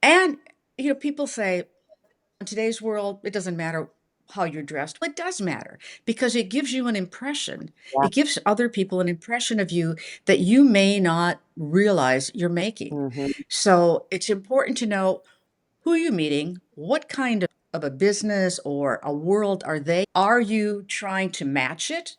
And, people say in today's world, it doesn't matter how you're dressed. Well, it does matter because it gives you an impression. Yeah. It gives other people an impression of you that you may not realize you're making. Hmm. So it's important to know who you're meeting, what kind of a business or a world are they? Are you trying to match it?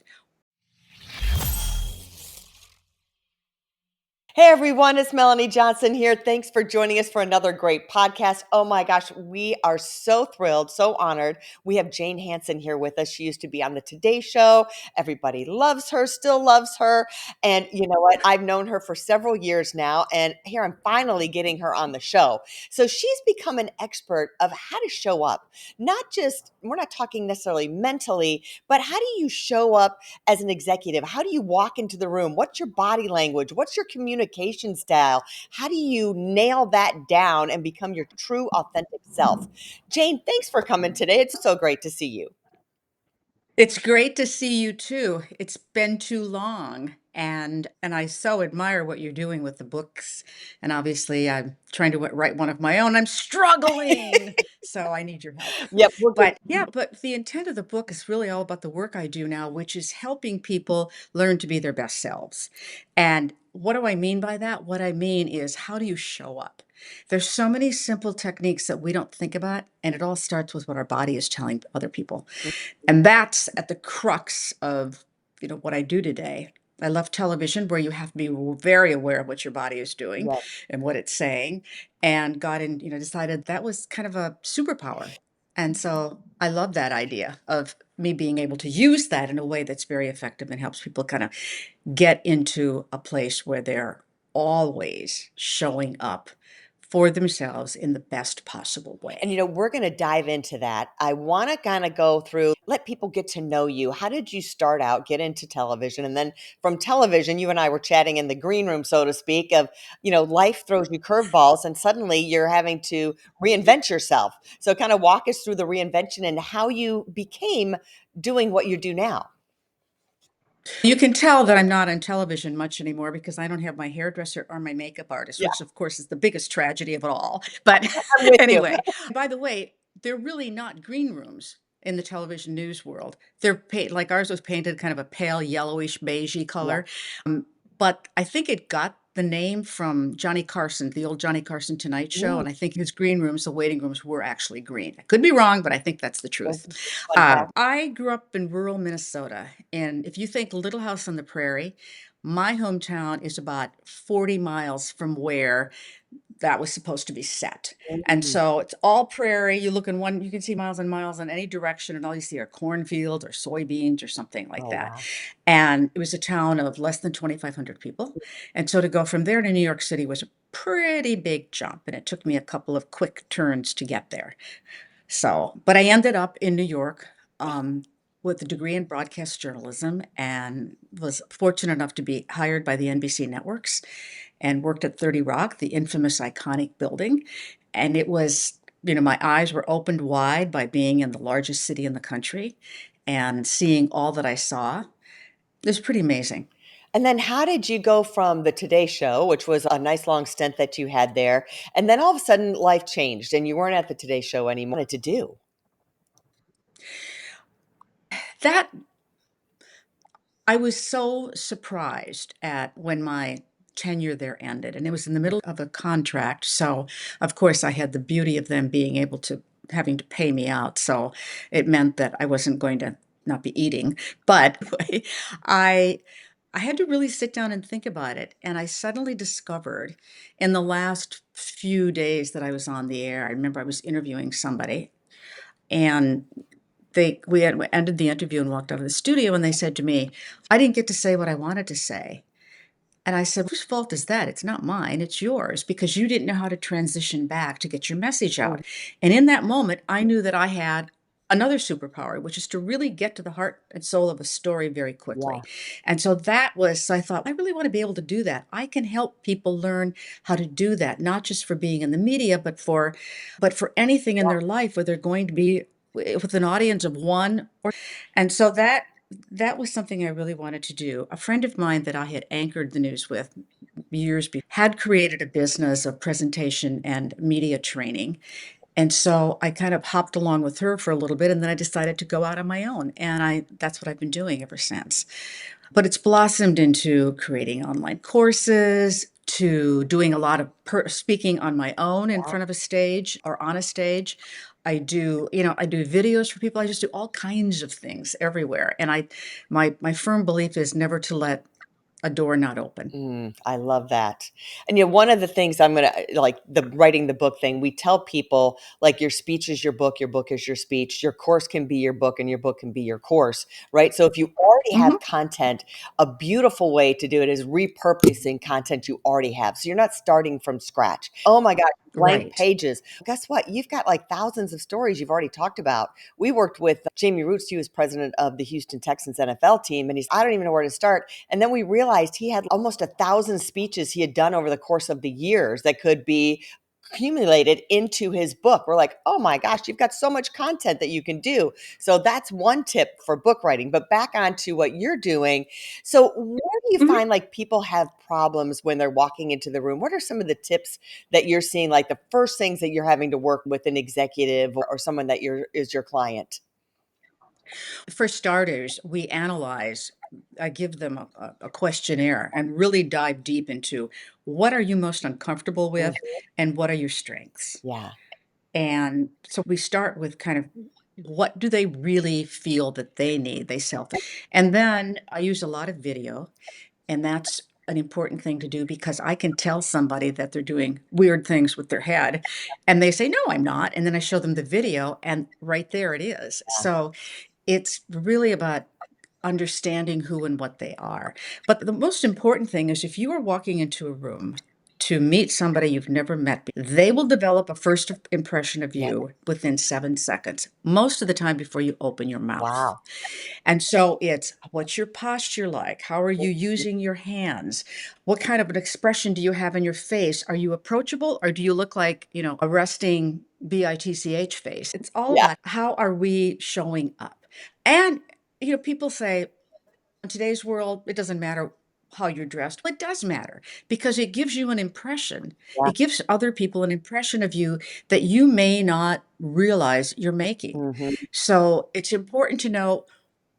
Hey everyone, it's Melanie Johnson here. Thanks for joining us for another great podcast. Oh my gosh, we are so thrilled, so honored. We have Jane Hanson here with us. She used to be on the Today Show. Everybody loves her, still loves her. And you know what? I've known her for several years now, and here I'm finally getting her on the show. So she's become an expert of how to show up. Not just, we're not talking necessarily mentally, but how do you show up as an executive? How do you walk into the room? What's your body language? What's your communication style? How do you nail that down and become your true, authentic self? Jane, thanks for coming today. It's so great to see you. It's great to see you too. It's been too long, and I so admire what you're doing with the books. And obviously, I'm trying to write one of my own. I'm struggling, so I need your help. Yep, we'll get But yeah, but the intent of the book is really all about the work I do now, which is helping people learn to be their best selves. And what do I mean by that? What I mean is, how do you show up? There's so many simple techniques that we don't think about, and it all starts with what our body is telling other people. And that's at the crux of, what I do today. I love television where you have to be very aware of what your body is doing yeah. and what it's saying. And got in, decided that was kind of a superpower. And so I love that idea of me being able to use that in a way that's very effective and helps people kind of get into a place where they're always showing up for themselves in the best possible And way. we're going to dive into that. I want to kind of go through, let people get to know you. How did you start out, get into television? And then from television, you and I were chatting in the green room, so to speak, of, life throws you curveballs and suddenly you're having to reinvent yourself. So kind of walk us through the reinvention and how you became doing what you do now. You can tell that I'm not on television much anymore because I don't have my hairdresser or my makeup artist, Yeah, which of course is the biggest tragedy of it all. But I'm with you. anyway, by the way, they're really not green rooms in the television news world. They're like ours was painted kind of a pale yellowish beigey Yeah. color. Um, but I think it got the name from Johnny Carson, the old Johnny Carson Tonight Show, Mm, and I think his green rooms, the waiting rooms, were actually green. I could be wrong, but I think that's the that's truth. a fun fact. I grew up in rural Minnesota, and if you think Little House on the Prairie, my hometown is about 40 miles from where that was supposed to be set. And Mm. so it's all prairie. You look in one, you can see miles and miles in any direction, and all you see are cornfields or soybeans or something like Oh, that. wow. And it was a town of less than 2,500 people. And so to go from there to New York City was a pretty big jump. And it took me a couple of quick turns to get there. So, but I ended up in New York with a degree in broadcast journalism and was fortunate enough to be hired by the NBC networks and worked at 30 Rock, the infamous iconic building. And it was, my eyes were opened wide by being in the largest city in the country and seeing all that I saw. It was pretty amazing. And then how did you go from the Today Show, which was a nice long stint that you had there, and then all of a sudden life changed and you weren't at the Today Show anymore? What did you do? That I was so surprised at when my tenure there ended, and it was in the middle of a contract. So, of course, I had the beauty of them being able to having to pay me out. So it meant that I wasn't going to not be eating. But anyway, I I had to really sit down and think about it. And I suddenly discovered in the last few days that I was on the air, I remember I was interviewing somebody and we had ended the interview and walked out of the studio and they said to me, I didn't get to say what I wanted to say. And I said, whose fault is that? It's not mine, it's yours, because you didn't know how to transition back to get your message Mhm. out. And in that moment, I knew that I had another superpower, which is to really get to the heart and soul of a story very quickly. Yeah. And so that was, so I thought, I really want to be able to do that. I can help people learn how to do that, not just for being in the media, but for anything in their life where they're going to be with an audience of one or and so that was something I really wanted to do. A friend of mine that I had anchored the news with years had created a business of presentation and media training. And so I kind of hopped along with her for a little bit, and then I decided to go out on my own. And that's what I've been doing ever since. But it's blossomed into creating online courses, to doing a lot of speaking on my own in front of a stage or on a stage. I do videos for people. I just do all kinds of things everywhere. And my firm belief is never to let a door not open. I love that. And one of the things I'm gonna like the writing the book thing, we tell people like your speech is your book is your speech, your course can be your book, and your book can be your course, right? So if you already have Mhm. content, a beautiful way to do it is repurposing content you already have. So you're not starting from scratch. Oh my God, blank Right. pages. Guess what? You've got like thousands of stories you've already talked about. We worked with Jamie Roots, he was president of the Houston Texans NFL team, and I don't even know where to start. And then we realized he had almost 1,000 speeches he had done over the course of the years that could be accumulated into his book. We're like, oh my gosh, you've got so much content that you can do. So that's one tip for book writing. But back on to what you're doing. So where do you Mhm. find like people have problems when they're walking into the room? What are some of the tips that you're seeing, like the first things that you're having to work with an executive or someone that is your client? For starters, we analyze, I give them a questionnaire and really dive deep into what are you most uncomfortable with Mhm. and what are your strengths. Yeah. And so we start with kind of what do they really feel that they need, they self. And then I use a lot of video, and that's an important thing to do because I can tell somebody that they're doing weird things with their head and they say, "No, I'm not." And then I show them the video, and right there it is. So it's really about understanding who and what they are. But the most important thing is if you are walking into a room to meet somebody you've never met, they will develop a first impression of Yeah. you within 7 seconds, most of the time before you open your mouth. Wow. And so it's what's your posture like? How are you using your hands? What kind of an expression do you have in your face? Are you approachable or do you look like, a resting bitch face? It's all Yeah. about how are we showing up? And people say in today's world, it doesn't matter how you're dressed. Well, it does matter because it gives you an impression. Yeah. It gives other people an impression of you that you may not realize you're making. Mhm. So it's important to know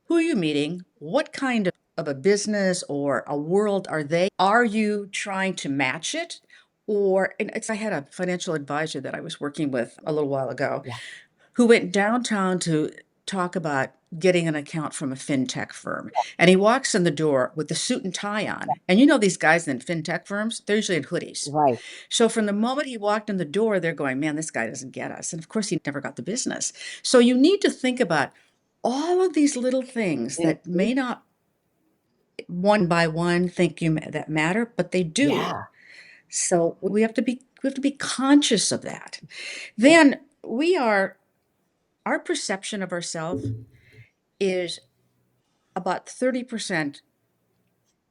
who are you meeting? What kind of a business or a world are they? Are you trying to match it? I had a financial advisor that I was working with a little while ago Yeah. who went downtown to talk about getting an account from a fintech firm. And he walks in the door with the suit and tie on. And these guys in fintech firms, they're usually in hoodies. Right. So from the moment he walked in the door, they're going, man, this guy doesn't get us. And of course, he never got the business. So you need to think about all of these little things that Mhm. may not one by one think that matter, but they do. Yeah. So we have to be conscious of that. Then our perception of ourselves is about 30%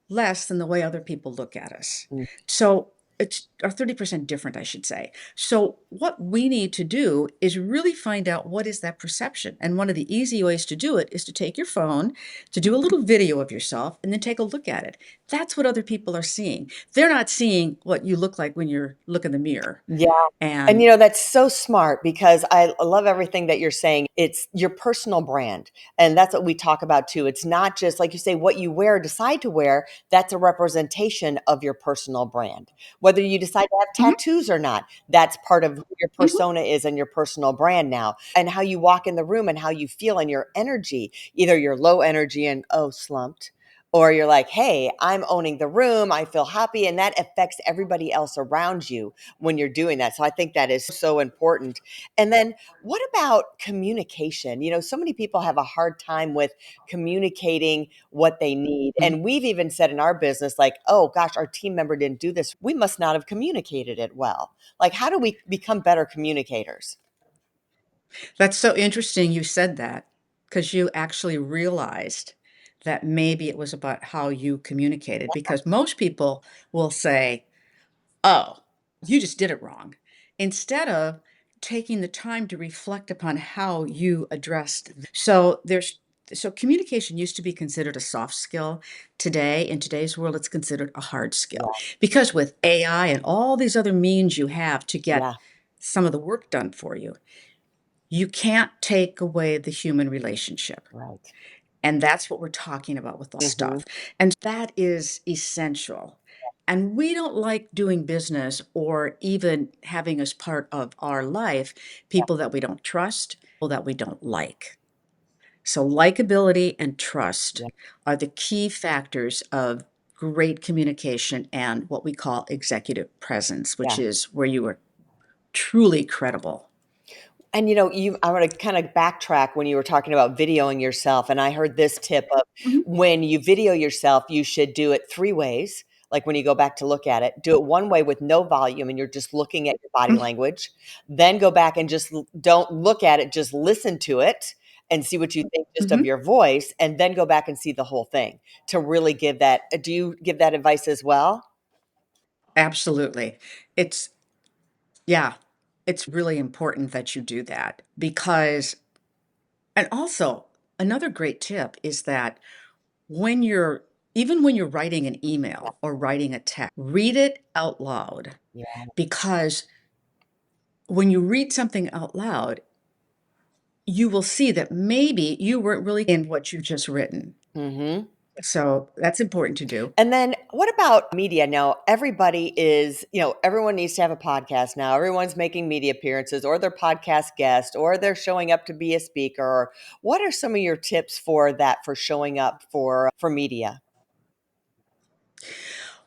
less than the way other people look at us. Mm. So it's or 30% different, I should say. So what we need to do is really find out what is that perception. And one of the easy ways to do it is to take your phone, to do a little video of yourself, and then take a look at it. That's what other people are seeing. They're not seeing what you look like when you look in the mirror. Yeah. And And that's so smart because I love everything that you're saying. It's your personal brand. And that's what we talk about too. It's not just like you say, what you wear, decide to wear, that's a representation of your personal brand. Whether you decide to have Mhm, tattoos or not, that's part of who your mhm. persona is and your personal brand now. And how you walk in the room and how you feel and your energy. Either you're low energy and, oh, slumped, or you're like, hey, I'm owning the room. I feel happy. And that affects everybody else around you when you're doing that. So I think that is so important. And then what about communication? So many people have a hard time with communicating what they need. And we've even said in our business, like, oh gosh, our team member didn't do this. We must not have communicated it well. Like, how do we become better communicators? That's so interesting you said that because you actually realized that maybe it was about how you communicated because most people will say, "Oh, you just did it wrong," instead of taking the time to reflect upon how you addressed. So there's So communication used to be considered a soft skill. Today, in today's world, it's considered a hard Yeah. skill because with AI and all these other means you have to get Yeah. some of the work done for you, you can't take away the human relationship. Right. And that's what we're talking about with all Mhm. stuff. And that is essential. And we don't like doing business or even having as part of our life people that we don't trust, people that we don't like. So, likability and trust Yeah. are the key factors of great communication and what we call executive presence, which Yeah. is where you are truly credible. And I want to kind of backtrack when you were talking about videoing yourself. And I heard this tip of Mhm, when you video yourself, you should do it three ways. Like when you go back to look at it, do it one way with no volume and you're just looking at your body mhm, language. Then go back and just don't look at it, just listen to it and see what you think just of mhm. your voice. And then go back and see the whole thing to really give that. Do you give that advice as well? Absolutely. It's, yeah, it's really important that you do that because, and also another great tip is that when you're, even when you're writing an email or writing a text, read it out loud Yeah. because when you read something out loud, you will see that maybe you weren't really in what you've just written. Hmm. So that's important to do. And then what about media? Now, everybody is, everyone needs to have a podcast now. Everyone's making media appearances or they're podcast guests or they're showing up to be a speaker. What are some of your tips for that, for showing up for media?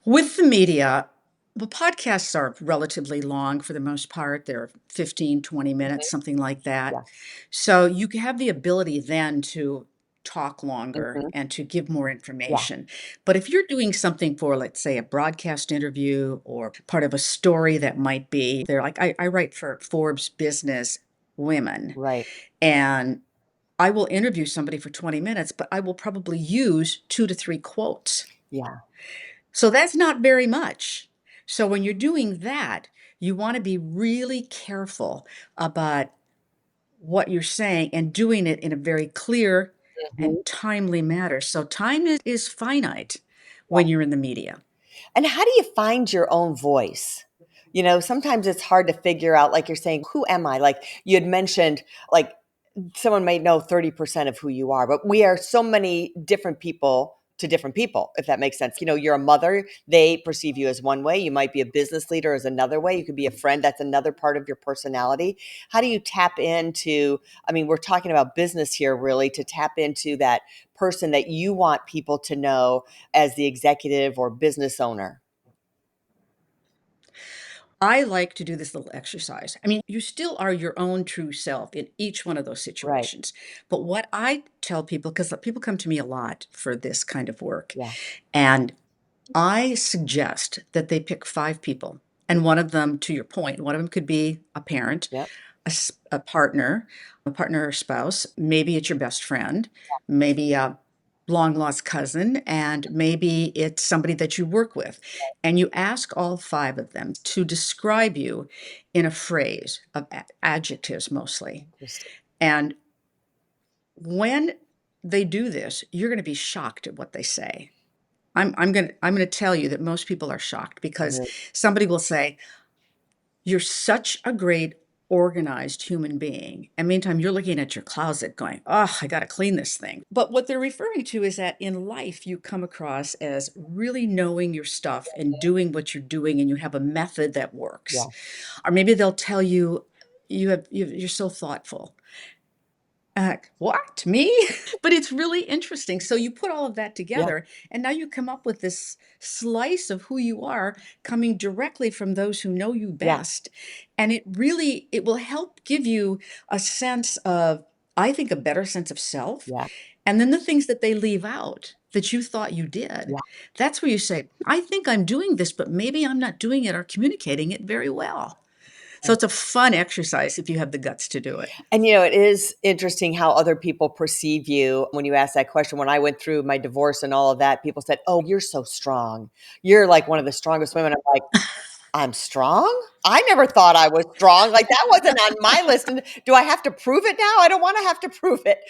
With the media, the podcasts are relatively long for the most part. They're 15, 20 minutes, Mhm. something like that. Yeah. So you have the ability then to talk longer Hmm. and to give more Yeah. information. But if you're doing something for, let's say, a broadcast interview or part of a story that might be there, like I write for Forbes Business Women, Right. and I will interview somebody for 20 minutes, but I will probably use 2 to 3 quotes. Yeah. So that's not very much. So when you're doing that, you want to be really careful about what you're saying and doing it in a very clear Mhm. and timely manner. So time is finite Yeah. when you're in the media. And how do you find your own voice? Sometimes it's hard to figure out, like you're saying, who am I? Like you had mentioned, like someone might know 30% of who you are, but we are so many different people to different people, if that makes sense. You're a mother, they perceive you as one way. You might be a business leader as another way. You could be a friend, that's another part of your personality. How do you tap into, I mean, we're talking about business here, really, to tap into that person that you want people to know as the executive or business owner? I like to do this little exercise. I mean, you still are your own true self in each one of those Right. situations. But what I tell people, because people come to me a lot for this kind of work, Yeah. and I suggest that they pick 5 people, and one of them, to your point, one of them could be a parent, Yep. a partner or spouse, maybe it's your best friend, maybe a long-lost cousin, and maybe it's somebody that you work with, and you ask all 5 of them to describe you in a phrase of adjectives mostly, Interesting. and when they do this, you're gonna be shocked at what they say. I'm gonna tell you that most people are shocked because Mhm. somebody will say, "You're such a great organized human being." And meantime, you're looking at your closet going, "Oh, I gotta clean this thing." But what they're referring to is that in life, you come across as really knowing your stuff and doing what you're doing, and you have a method that works. Yeah. Or maybe they'll tell you, you're so thoughtful. What? Me? But it's really interesting. So you put all of that Yeah. together, and now you come up with this slice of who you are coming directly from those who know you Yeah. best. And it will help give you a sense of, I think, a better sense of self. Yeah. And then the things that they leave out that you thought you did, Yeah. that's where you say, I think I'm doing this, but maybe I'm not doing it or communicating it very well. So it's a fun exercise if you have the guts to do it. And it is interesting how other people perceive you when you ask that question. When I went through my divorce and all of that, people said, "Oh, you're so strong. You're like one of the strongest women." I'm like, "I'm strong? I never thought I was strong. Like that wasn't on my list. And do I have to prove it now? I don't want to have to prove it."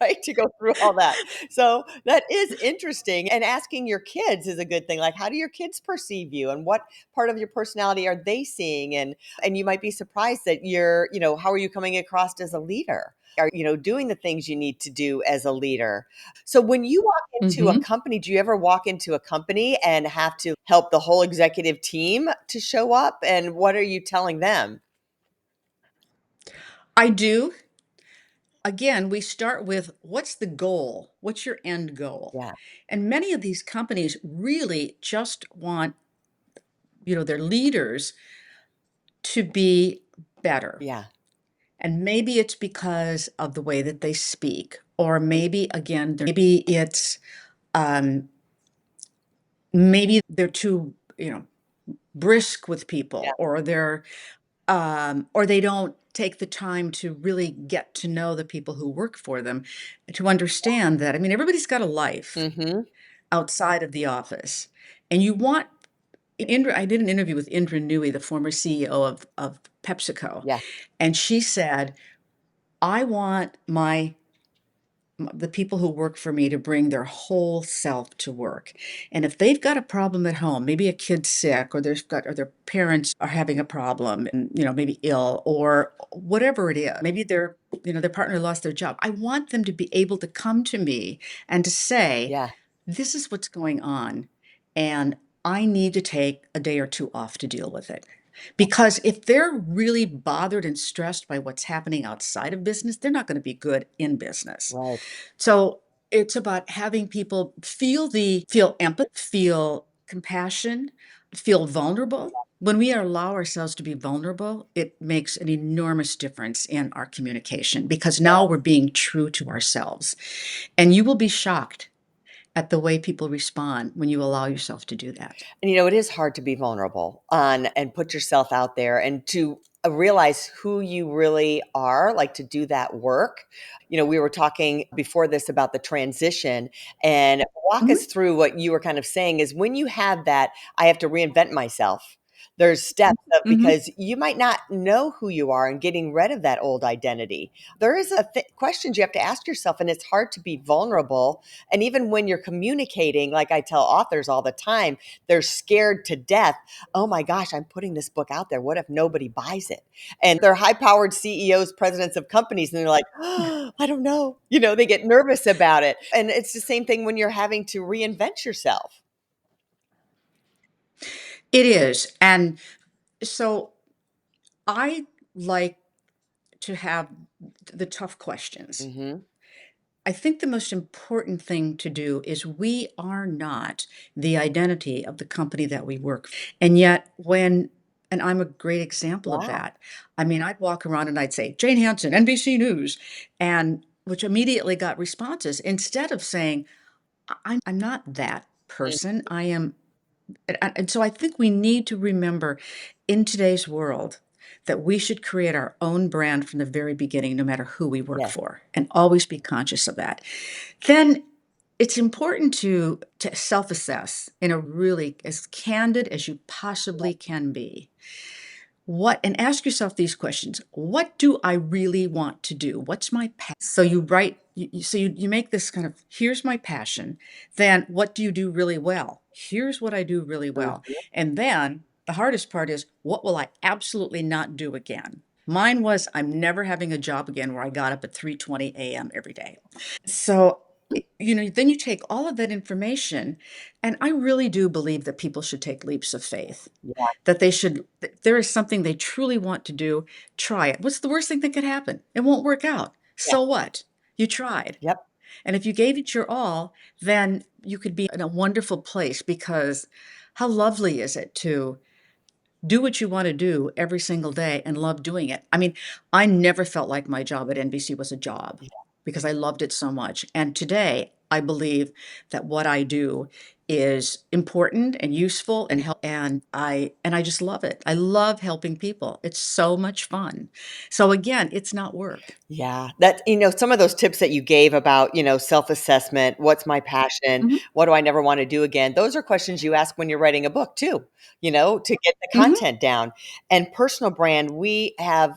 right? To go through all that. So that is interesting. And asking your kids is a good thing. Like, how do your kids perceive you and what part of your personality are they seeing? And you might be surprised that how are you coming across as a leader? Are doing the things you need to do as a leader? So when you walk into a Hmm. company, do you ever walk into a company and have to help the whole executive team to show up? And what are you telling them? I do. Again, we start with what's the goal? What's your end goal? Yeah, And many of these companies really just want, their leaders to be better. yeah, And maybe it's because of the way that they speak, or maybe again, maybe it's maybe they're too, brisk with yeah, people, or they don't take the time to really get to know the people who work for them, to understand that, I mean, everybody's got a life hmm, outside of the office. And you want I did an interview with Indra Nooyi, the former CEO of PepsiCo, yeah, and she said, I want the people who work for me to bring their whole self to work. And if they've got a problem at home, maybe a kid's sick, or their parents are having a problem and, maybe ill, or whatever it is, maybe their partner lost their job. I want them to be able to come to me and to say, yeah, this is what's going on, and I need to take a day or two off to deal with it. Because if they're really bothered and stressed by what's happening outside of business, they're not going to be good in business. right. So it's about having people feel empathy, feel compassion, feel vulnerable. When we allow ourselves to be vulnerable, it makes an enormous difference in our communication, because now we're being true to ourselves. And you will be shocked at the way people respond when you allow yourself to do that. And it is hard to be vulnerable and put yourself out there and to realize who you really are, like to do that work. We were talking before this about the transition, and walk us Mhm, through what you were kind of saying is when you have that, I have to reinvent myself. There's steps of mhm. because you might not know who you are and getting rid of that old identity. There is questions you have to ask yourself, and it's hard to be vulnerable. And even when you're communicating, like I tell authors all the time, they're scared to death. Oh my gosh, I'm putting this book out there. What if nobody buys it? And they're high powered CEOs, presidents of companies, and they're like, oh, I don't know. They get nervous about it. And it's the same thing when you're having to reinvent yourself. It is. And so I like to have the tough questions. Hmm. I think the most important thing to do is we are not the identity of the company that we work for. And yet, and I'm a great example of Yeah. that. I mean, I'd walk around and I'd say, Jane Hanson, NBC News, and which immediately got responses instead of saying, I'm not that person. I am and so I think we need to remember in today's world that we should create our own brand from the very beginning, no matter who we work Yeah. for, and always be conscious of that. Then it's important to self-assess in a really as candid as you possibly can be. And ask yourself these questions. What do I really want to do? What's my passion? So you write, you make this kind of, here's my passion. Then what do you do really well? Here's what I do really well. Mhm. And then the hardest part is, what will I absolutely not do again? Mine was, I'm never having a job again where I got up at 3:20 a.m. every day. So, then you take all of that information, and I really do believe that people should take leaps of faith, Yeah. that there is something they truly want to do, try it. What's the worst thing that could happen? It won't work out. Yeah. So what? You tried. Yep. And if you gave it your all, then you could be in a wonderful place, because how lovely is it to do what you want to do every single day and love doing it? I mean, I never felt like my job at NBC was a job, Yeah. because I loved it so much. And today, I believe that what I do is important and useful and help, and I just love it. I love helping people. It's so much fun. So again, it's not work. Yeah, that some of those tips that you gave about, self-assessment, what's my passion? Mhm, What do I never want to do again? Those are questions you ask when you're writing a book too, to get the mhm. content down. And personal brand, we have,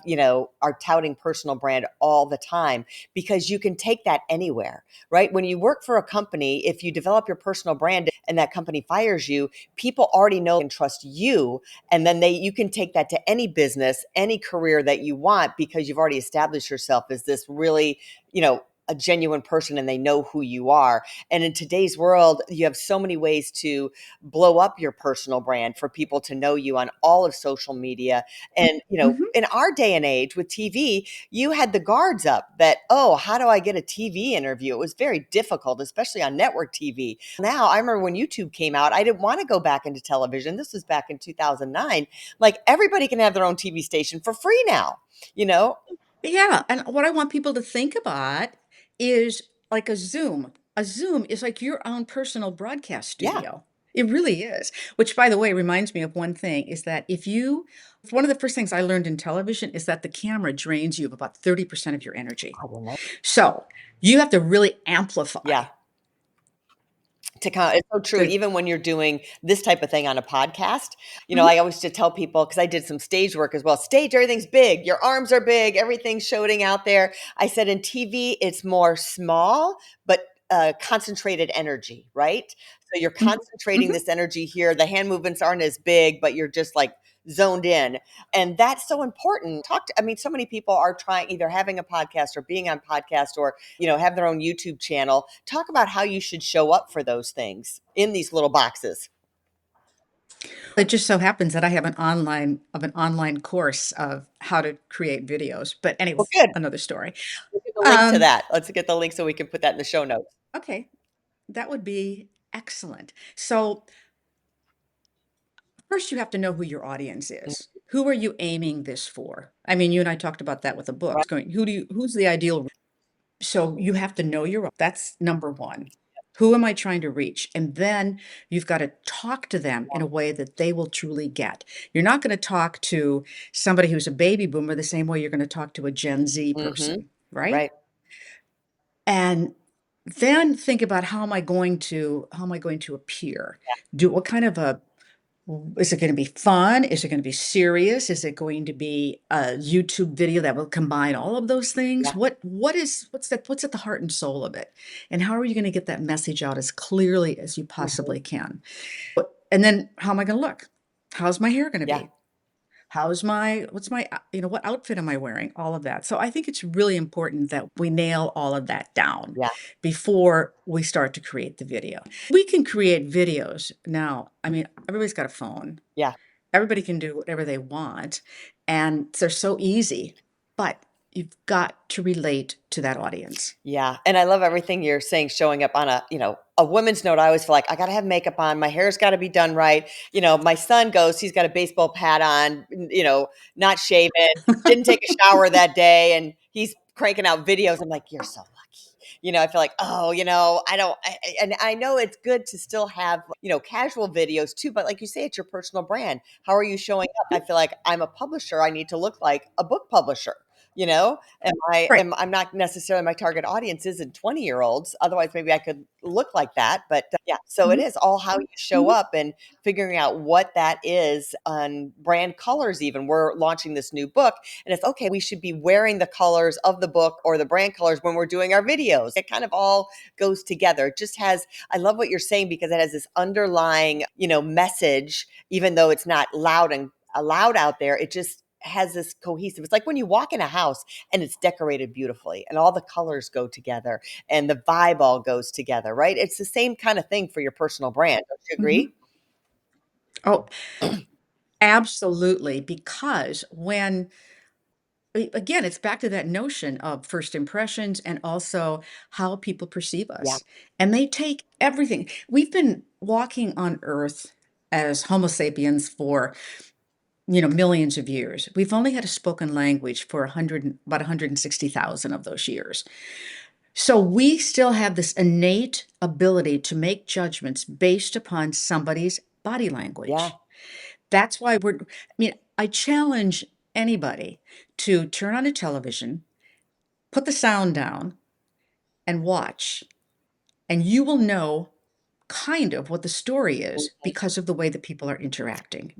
are touting personal brand all the time because you can take that anywhere, right? When you work for a company, if you develop your personal brand and that company fires you, people already know and trust you, and then you can take that to any business, any career that you want, because you've already established yourself as this really, a genuine person, and they know who you are. And in today's world, you have so many ways to blow up your personal brand for people to know you on all of social media. And Mhm. in our day and age with TV, you had the guards up that, oh, how do I get a TV interview? It was very difficult, especially on network TV. Now, I remember when YouTube came out, I didn't want to go back into television. This was back in 2009. Like, everybody can have their own TV station for free now, you know? Yeah, and what I want people to think about is like a Zoom. A Zoom is like your own personal broadcast Yeah. studio. It really is. Which, by the way, reminds me of one thing is that one of the first things I learned in television is that the camera drains you of about 30% of your energy. I don't know. So you have to really amplify Yeah. It's so true. the. Even when you're doing this type of thing on a podcast, Mhm. I always to tell people, because I did some stage work as well. Stage, everything's big. Your arms are big. Everything's shooting out there. I said in TV, it's more small, but concentrated energy, right? So you're Mhm. concentrating Mhm. this energy here. The hand movements aren't as big, but you're just like zoned in. And that's so important. I mean, so many people are trying, either having a podcast or being on podcast, or have their own YouTube channel. Talk about how you should show up for those things in these little boxes. It just so happens that I have an online course of how to create videos. But Well, anyways, good. another story. Let's get the link to Um, that. Let's get the link so we can put that in the show notes. okay, that would be excellent. So first, you have to know who your audience Mm, is. Who are you aiming this for? I mean, you and I talked about that with the right. books. Going, who's the ideal? So you have to know that's number one. Who am I trying to reach? And then you've got to talk to them in a way that they will truly get. You're not going to talk to somebody who's a baby boomer the same way you're going to talk to a Gen Z Mm-hmm. person, right? Right. And then think about how am I going to appear? Do what kind of a Is it going to be fun? Is it going to be serious? Is it going to be a YouTube video that will combine all of those things? Yeah. What's at the heart and soul of it? And how are you going to get that message out as clearly as you Mhm. possibly can? And then how am I going to look? How's my hair going to Yeah. be? What outfit am I wearing? All of that. So I think it's really important that we nail all of that down Yeah. before we start to create the video. We can create videos now. I mean, everybody's got a phone. Yeah. Everybody can do whatever they want, and they're so easy, but you've got to relate to that audience. Yeah, and I love everything you're saying, showing up on a woman's note. I always feel like I gotta have makeup on, my hair's gotta be done right. My son goes, he's got a baseball hat on, not shaven, didn't take a shower that day, and he's cranking out videos. I'm like, "You're so lucky." I feel like, "Oh, I don't," and I know it's good to still have, casual videos too, but like you say, it's your personal brand. How are you showing up? I feel like I'm a publisher, I need to look like a book publisher, you know? Right. I'm not necessarily, my target audience isn't 20-year-olds. Otherwise, maybe I could look like that. But yeah, so it Mhm, is all how you show mhm, up and figuring out what that is on brand colors. Even we're launching this new book, and it's okay. We should be wearing the colors of the book or the brand colors when we're doing our videos. It kind of all goes together. It just has. I love what you're saying because it has this underlying, message, even though it's not loud and loud out there. It just has this cohesive. It's like when you walk in a house and it's decorated beautifully and all the colors go together and the vibe all goes together, right? It's the same kind of thing for your personal brand. Don't you mhm. agree? Oh, absolutely, because again, it's back to that notion of first impressions and also how people perceive Yeah. us. And they take everything. We've been walking on Earth as Homo sapiens for, millions of years. We've only had a spoken language for about 160,000 of those years. So we still have this innate ability to make judgments based upon somebody's body Yeah. language. That's why I challenge anybody to turn on a television, put the sound down, and watch, and you will know kind of what the story is Mhm. because of the way that people are interacting.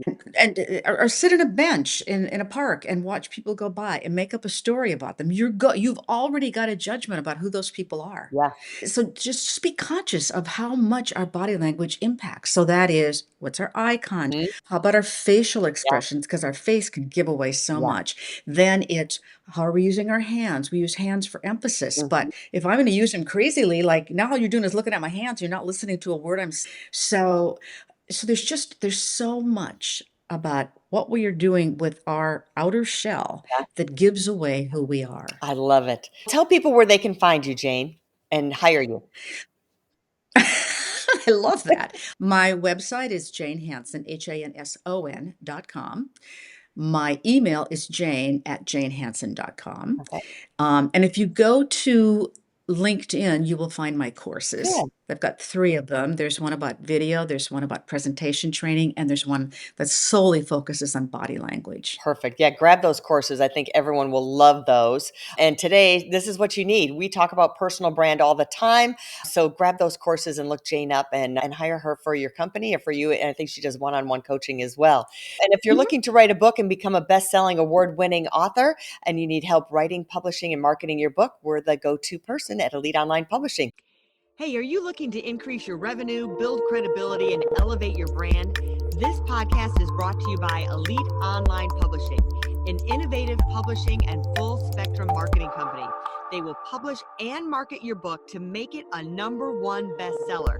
Or sit on a bench in a park and watch people go by and make up a story about them. You've already got a judgment about who those people are. Yeah. So just be conscious of how much our body language impacts. So that is, what's our eye contact? Mhm. How about our facial Yeah. expressions? Because our face can give away so Yeah. much. Then it's, how are we using our hands? We use hands for emphasis. Mhm. But if I'm going to use them crazily, like now all you're doing is looking at my hands, you're not listening to a word so there's so much about what we are doing with our outer shell Yeah. that gives away who we are. I love it. Tell people where they can find you, Jane, and hire you. I love that. My website is Jane Hanson, HANSON.com. My email is jane@janehanson.com. Okay. And if you go to LinkedIn, you will find my courses. Good. I've got three of them. There's one about video, there's one about presentation training, and there's one that solely focuses on body language. Perfect. Yeah, grab those courses. I think everyone will love those. And today, this is what you need. We talk about personal brand all the time. So grab those courses and look Jane up and hire her for your company or for you. And I think she does one-on-one coaching as well. And if you're Mhm. looking to write a book and become a best-selling award-winning author and you need help writing, publishing, and marketing your book, we're the go-to person at Elite Online Publishing. Hey, are you looking to increase your revenue, build credibility, and elevate your brand? This podcast is brought to you by Elite Online Publishing, an innovative publishing and full spectrum marketing company. They will publish and market your book to make it a #1 bestseller.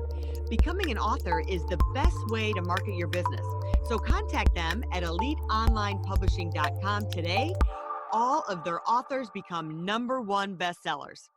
Becoming an author is the best way to market your business. So contact them at eliteonlinepublishing.com today. All of their authors become #1 bestsellers.